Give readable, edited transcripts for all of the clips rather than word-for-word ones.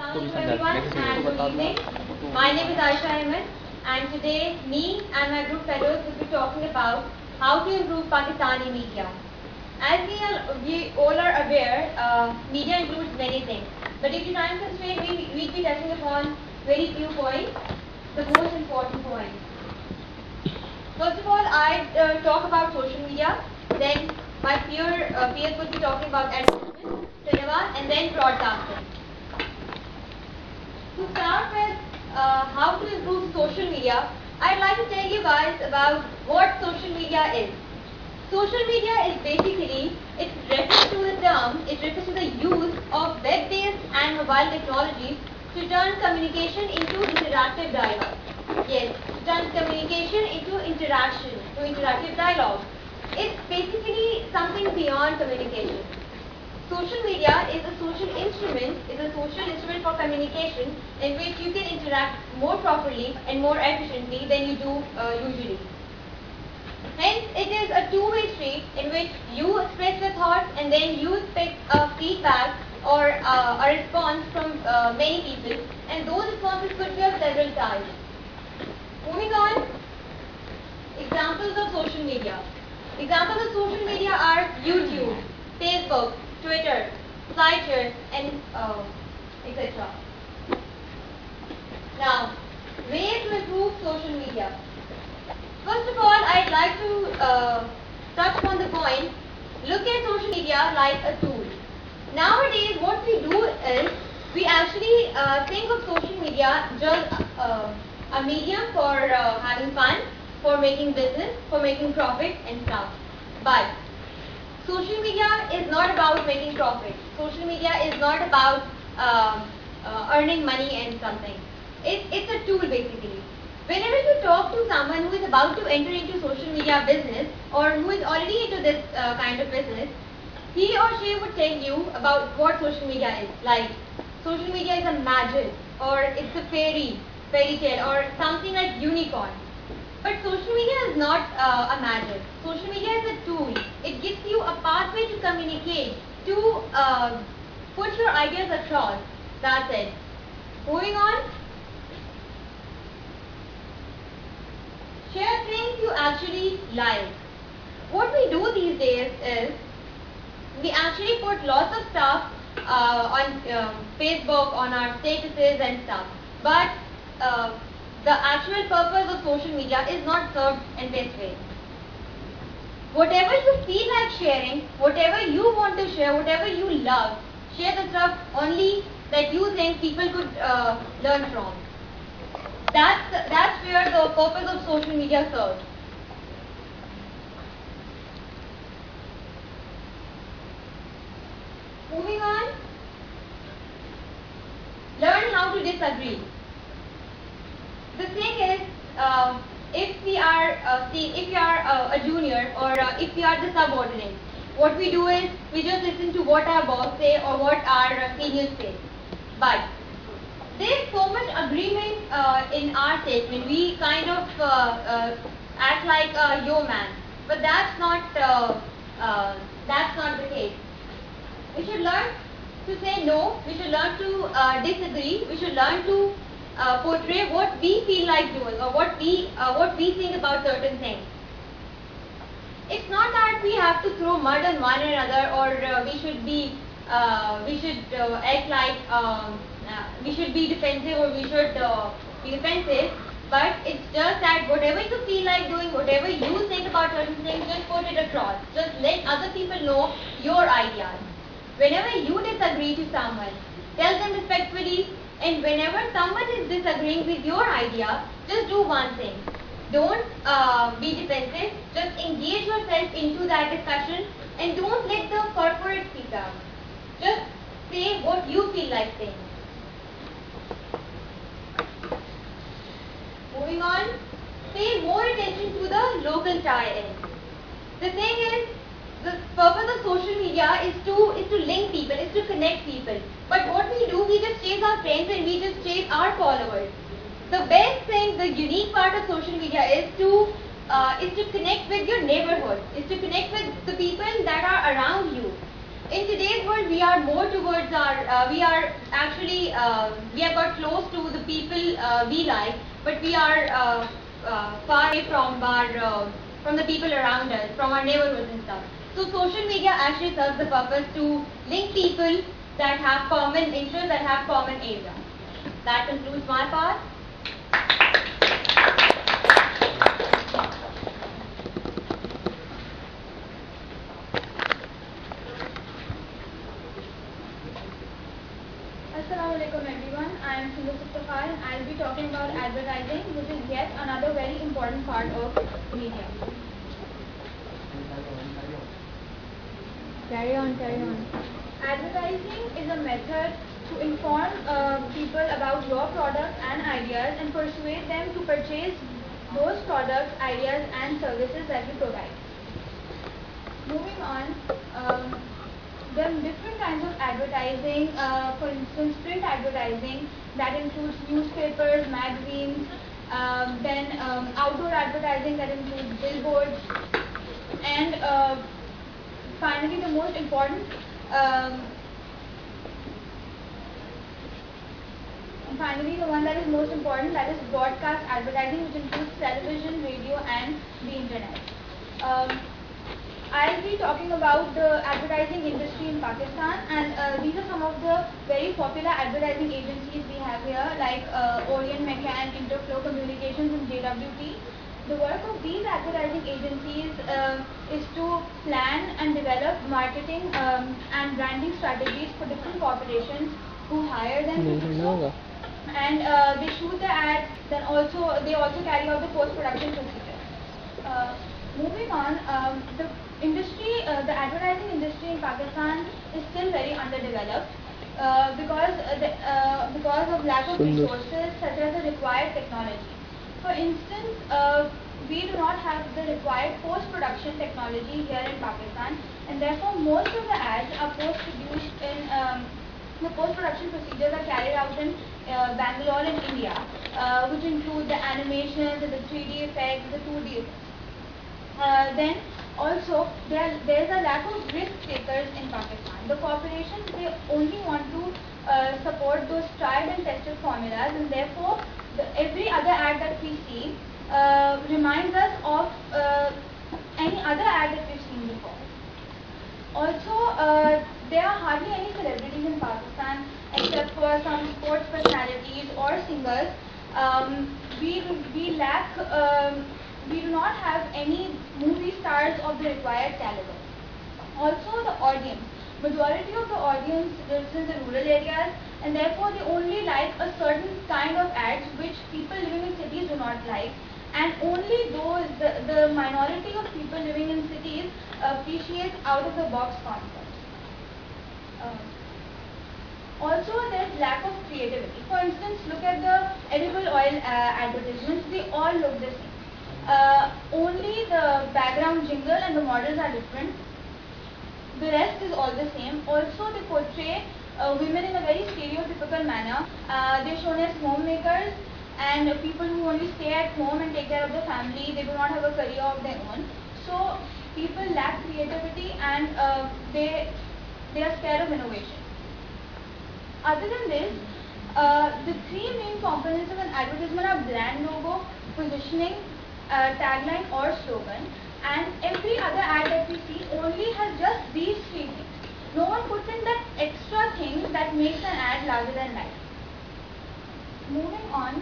Assalamualaikum everyone and good evening. My name is Aisha Ahmed and today me and my group fellows will be talking about how to improve Pakistani media. As we all are aware, media includes many things. But due to time constraint, we'll be touching upon very few points, the most important points. First of all, I talk about social media, then my peers will be talking about advertisement, cinema, and then broadcasting. To start with how to improve social media, I'd like to tell you guys about what social media is. Social media is basically, it refers to the term, it refers to the use of web-based and mobile technologies to turn communication into interactive dialogue. Yes, to turn communication into interaction, to interactive dialogue. It's basically something beyond communication. Social media is a social instrument for communication in which you can interact more properly and more efficiently than you do usually. Hence, it is a two-way street in which you express your thoughts and then you expect feedback or a response from many people, and those responses could be of several types. Moving on, examples of social media. Examples of social media are YouTube, Facebook, Twitter, SlideShare, and etc. Now, ways to improve social media. First of all, I'd like to touch upon the point, look at social media like a tool. Nowadays, what we do is, we actually think of social media just a medium for having fun, for making business, for making profit and stuff. But social media is not about making profit. Social media is not about earning money and something. It's a tool basically. Whenever you talk to someone who is about to enter into social media business or who is already into this kind of business, he or she would tell you about what social media is. Like, social media is a magic, or it's a fairy tale, or something like unicorn. But social media is not a magic. Social media is a tool. It gives you a pathway to communicate, to put your ideas across. That's it. Moving on. Share things you actually like. What we do these days is, we actually put lots of stuff on Facebook, on our statuses and stuff. But the actual purpose of social media is not served in this way. Whatever you feel like sharing, whatever you want to share, whatever you love, share the stuff only that you think people could learn from. That's where the purpose of social media serves. Moving on, learn how to disagree. The thing is, if we are a junior or if we are the subordinate, what we do is we just listen to what our boss say or what our seniors say. But there is so much agreement in our statement. We kind of act like a yo man, but that's not the case. We should learn to say no. We should learn to disagree. We should learn to portray what we feel like doing or what we think about certain things. It's not that we have to throw mud on one another, or we should act like we should be defensive, or we should be defensive. But it's just that whatever you feel like doing, whatever you think about certain things, just put it across. Just let other people know your ideas. Whenever you disagree to someone, tell them respectfully. And whenever someone is disagreeing with your idea, just do one thing. Don't be defensive. Just engage yourself into that discussion and don't let the corporate speak out. Just say what you feel like saying. Moving on, pay more attention to the local tie-in. The thing is, the purpose of social media is to link people, is to connect people. But what we do, we just chase our friends and we just chase our followers. The best thing, the unique part of social media is to connect with your neighborhood, is to connect with the people that are around you. In today's world, we are more towards we are actually, we have got close to the people we like, but we are far away from the people around us, from our neighborhoods and stuff. So social media actually serves the purpose to link people that have common interests, that have common areas. That concludes my part. Assalamualaikum everyone, I am Sindhu Mustafa and I will be talking about advertising, which is yet another very important part of media. Carry on. Advertising is a method to inform people about your products and ideas and persuade them to purchase those products, ideas and services that you provide. Moving on, there are different kinds of advertising, for instance print advertising that includes newspapers, magazines, then outdoor advertising that includes billboards, and finally the most important the one that is most important, that is broadcast advertising, which includes television, radio and the internet. I'll be talking about the advertising industry in Pakistan, and these are some of the very popular advertising agencies we have here, like Orient McCann, Interflow Communications and JWT. The work of these advertising agencies is to plan and develop marketing and branding strategies for different corporations who hire them to do so. And they shoot the ads, then they also carry out the post-production procedure. Moving on, the advertising industry in Pakistan is still very underdeveloped because of lack of resources such as the required technology. For instance, we do not have the required post-production technology here in Pakistan, and therefore most of the ads are post-produced in the post-production procedures are carried out in Bangalore in India, which include the animations, the 3D effects, the 2D effects. Then also there is a lack of risk takers in Pakistan. The corporations, they only want to support those tried and tested formulas, and therefore every other ad that we see reminds us of any other ad that we've seen before. Also, there are hardly any celebrities in Pakistan except for some sports personalities or singers. We do not have any movie stars of the required caliber. Also, the audience. Majority of the audience lives in the rural areas, and therefore they only like a certain kind of ads which people living in cities do not like, and only the minority of people living in cities appreciate out-of-the-box concepts. Also, there is lack of creativity. For instance, look at the edible oil advertisements. They all look the same. Only the background jingle and the models are different. The rest is all the same. Also, they portray women in a very stereotypical manner. They're shown as homemakers and people who only stay at home and take care of the family. They do not have a career of their own. So, people lack creativity, and they are scared of innovation. Other than this, the three main components of an advertisement are brand logo, positioning, tagline or slogan, and every other ad that we see only has just these three things. No one puts in that extra thing that makes an ad larger than life. Moving on,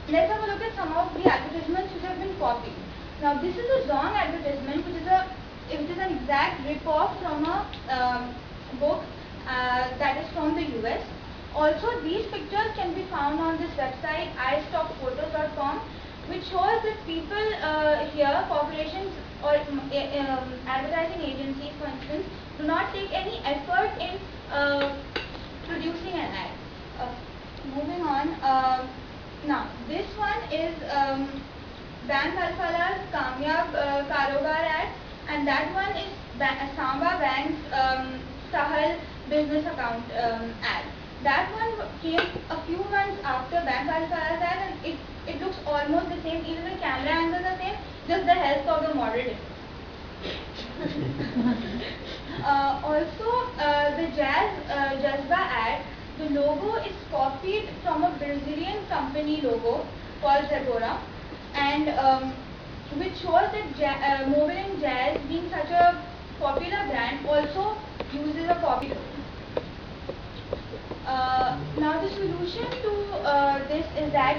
let's have a look at some of the advertisements which have been copied. Now, this is a Zong advertisement, which is an exact rip-off from a book that is from the US. Also, these pictures can be found on this website istockphotos.com, which shows that people here, corporations or advertising agencies, for instance, do not take any effort in producing an ad. Moving on, now this one is Bank Alfala's Kamyab Karobar ad, and that one is Samba Bank's Sahal business account ad. That one came a few months after Bank Alfala's ad, and it looks almost the same. Even the camera angles are the same, just the health of the model different. The Jazba ad, the logo is copied from a Brazilian company logo called Zagora, and which shows that Mobile and Jazz, being such a popular brand, also uses a copy. Now the solution to this is that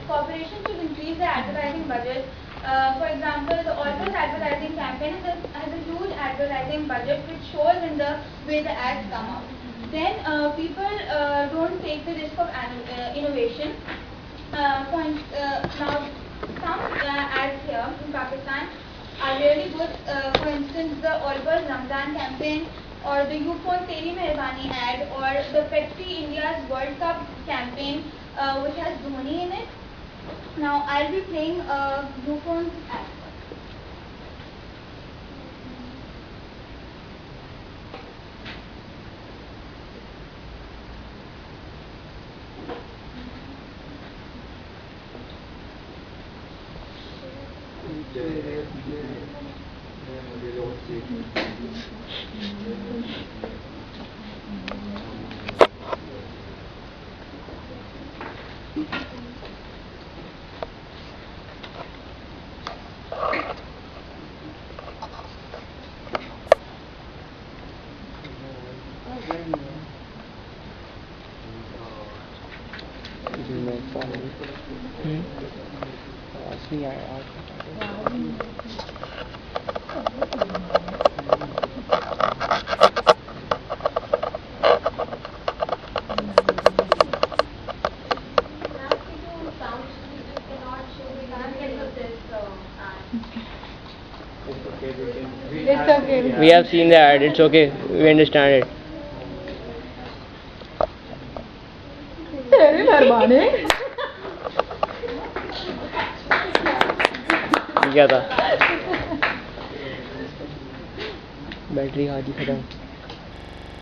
corporations should increase their advertising budget. For example, the Allbirds advertising campaign has a huge advertising budget which shows in the way the ads come out. Then people don't take the risk of innovation. Now some ads here in Pakistan are really good. For instance, the Allbirds Ramzan campaign, or the You Phone Teri Meherbani ad, or the Pepsi India's World Cup campaign, which has Dhoni in it. Now I'll be playing You Phone's ad. It's okay. We have seen the ad. It's okay. We understand it. तेरी मेहरबानी क्या था battery आज ही खत्म